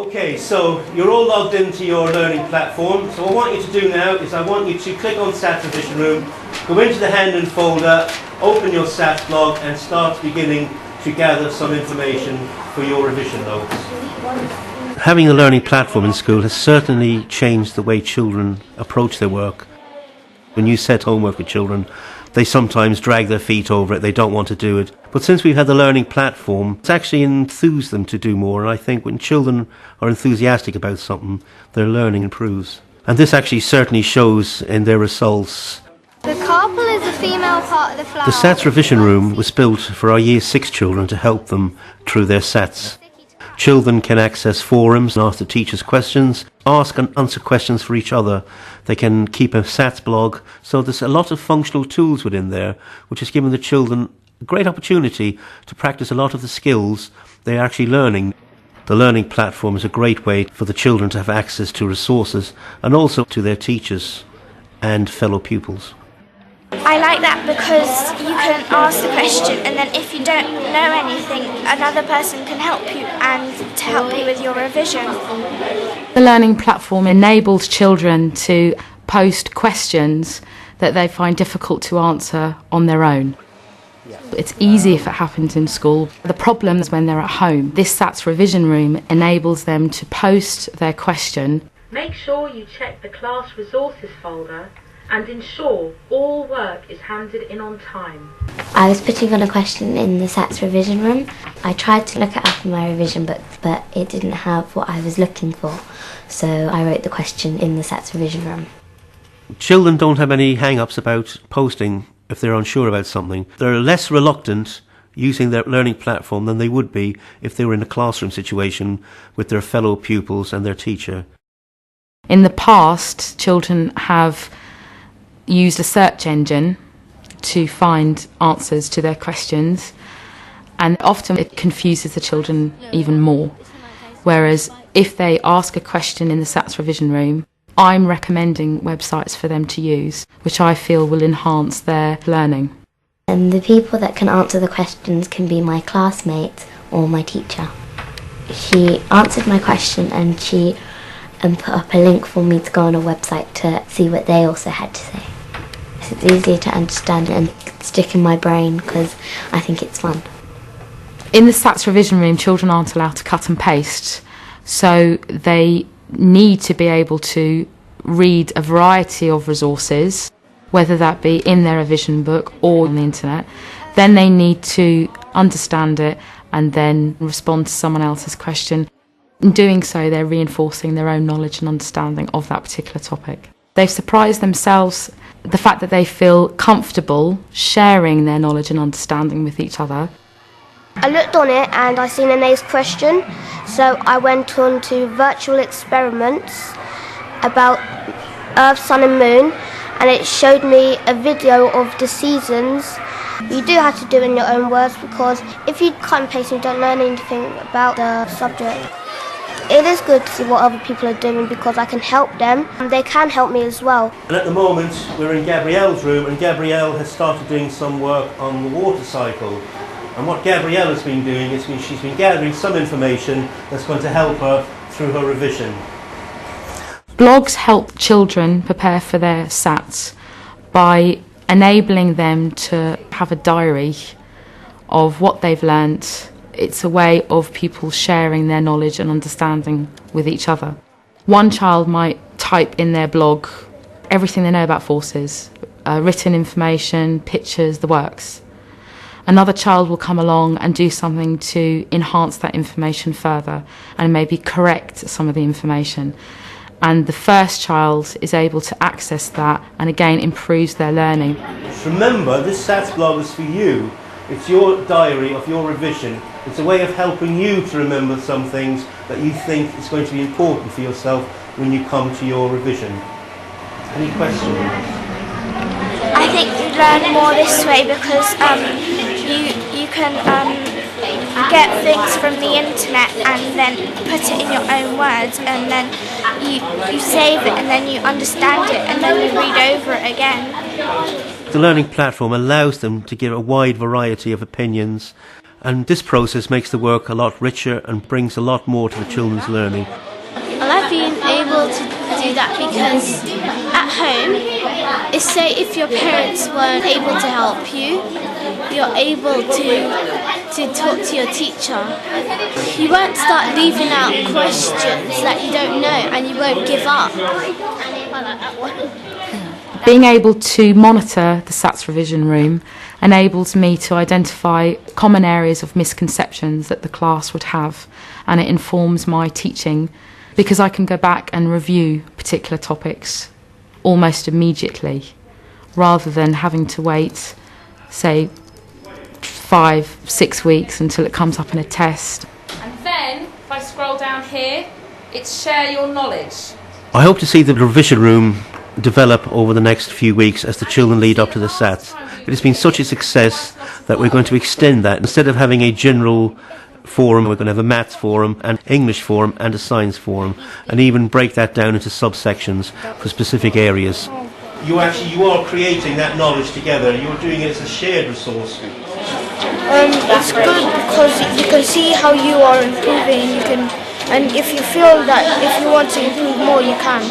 Okay, so you're all logged into your learning platform. So what I want you to do now is I want you to click on SATS Revision Room, go into the Hand folder, open your SATS blog and start beginning to gather some information for your revision notes. Having a learning platform in school has certainly changed the way children approach their work. When you set homework with children, they sometimes drag their feet over it, they don't want to do it. But since we've had the learning platform, it's actually enthused them to do more. And I think when children are enthusiastic about something, their learning improves. And this actually certainly shows in their results. The carpel is the female part of the flower. The SATS Revision Room was built for our Year 6 children to help them through their SATs. Children can access forums and ask the teachers questions, ask and answer questions for each other. They can keep a SATS blog. So there's a lot of functional tools within there, which has given the children a great opportunity to practice a lot of the skills they're actually learning. The learning platform is a great way for the children to have access to resources and also to their teachers and fellow pupils. I like that because you can ask the question and then if you don't know anything, another person can help you and to help you with your revision. The learning platform enables children to post questions that they find difficult to answer on their own. It's easy if it happens in school. The problem is when they're at home. This SATS Revision Room enables them to post their question. Make sure you check the class resources folder and ensure all work is handed in on time. I was putting on a question in the SATS Revision Room. I tried to look it up in my revision book, but it didn't have what I was looking for, so I wrote the question in the SATS Revision Room. Children don't have any hang-ups about posting if they're unsure about something. They're less reluctant using their learning platform than they would be if they were in a classroom situation with their fellow pupils and their teacher. In the past, children have used a search engine to find answers to their questions, and often it confuses the children even more. Whereas if they ask a question in the SATS Revision Room, I'm recommending websites for them to use, which I feel will enhance their learning. And the people that can answer the questions can be my classmates or my teacher. She answered my question and she put up a link for me to go on a website to see what they also had to say. So it's easier to understand and stick in my brain because I think it's fun. In the SATS Revision Room, children aren't allowed to cut and paste, so they need to be able to read a variety of resources, whether that be in their revision book or on the internet. Then they need to understand it and then respond to someone else's question. In doing so, they're reinforcing their own knowledge and understanding of that particular topic. They've surprised themselves, the fact that they feel comfortable sharing their knowledge and understanding with each other. I looked on it and I seen a nice question, so I went on to virtual experiments about Earth, Sun and Moon, and it showed me a video of the seasons. You do have to do it in your own words because if you cut and paste, you don't learn anything about the subject. It is good to see what other people are doing because I can help them and they can help me as well. And at the moment we're in Gabrielle's room and Gabrielle has started doing some work on the water cycle. And what Gabrielle has been doing is she's been gathering some information that's going to help her through her revision. Blogs help children prepare for their SATs by enabling them to have a diary of what they've learnt. It's a way of people sharing their knowledge and understanding with each other. One child might type in their blog everything they know about forces, written information, pictures, the works. Another child will come along and do something to enhance that information further and maybe correct some of the information. And the first child is able to access that and again improves their learning. Remember, this SATS blog is for you. It's your diary of your revision. It's a way of helping you to remember some things that you think is going to be important for yourself when you come to your revision. Any questions? I think you learn more this way because you can get things from the internet and then put it in your own words and then you save it and then you understand it and then you read over it again. The learning platform allows them to give a wide variety of opinions and this process makes the work a lot richer and brings a lot more to the children's learning. I like being able to do that because at home, say if your parents weren't able to help you, you're able to talk to your teacher. You won't start leaving out questions that you don't know, and you won't give up. Being able to monitor the SATS revision room enables me to identify common areas of misconceptions that the class would have, and it informs my teaching because I can go back and review particular topics almost immediately rather than having to wait, say, 5-6 weeks until it comes up in a test. And then, if I scroll down here, it's share your knowledge. I hope to see the revision room develop over the next few weeks as the children lead up to the SATs. It has been such a success that we're going to extend that. Instead of having a general forum, we're going to have a maths forum, an English forum and a science forum, and even break that down into subsections for specific areas. You are creating that knowledge together. You're doing it as a shared resource. It's good because you can see how you are improving. And if you feel that if you want to improve more, you can.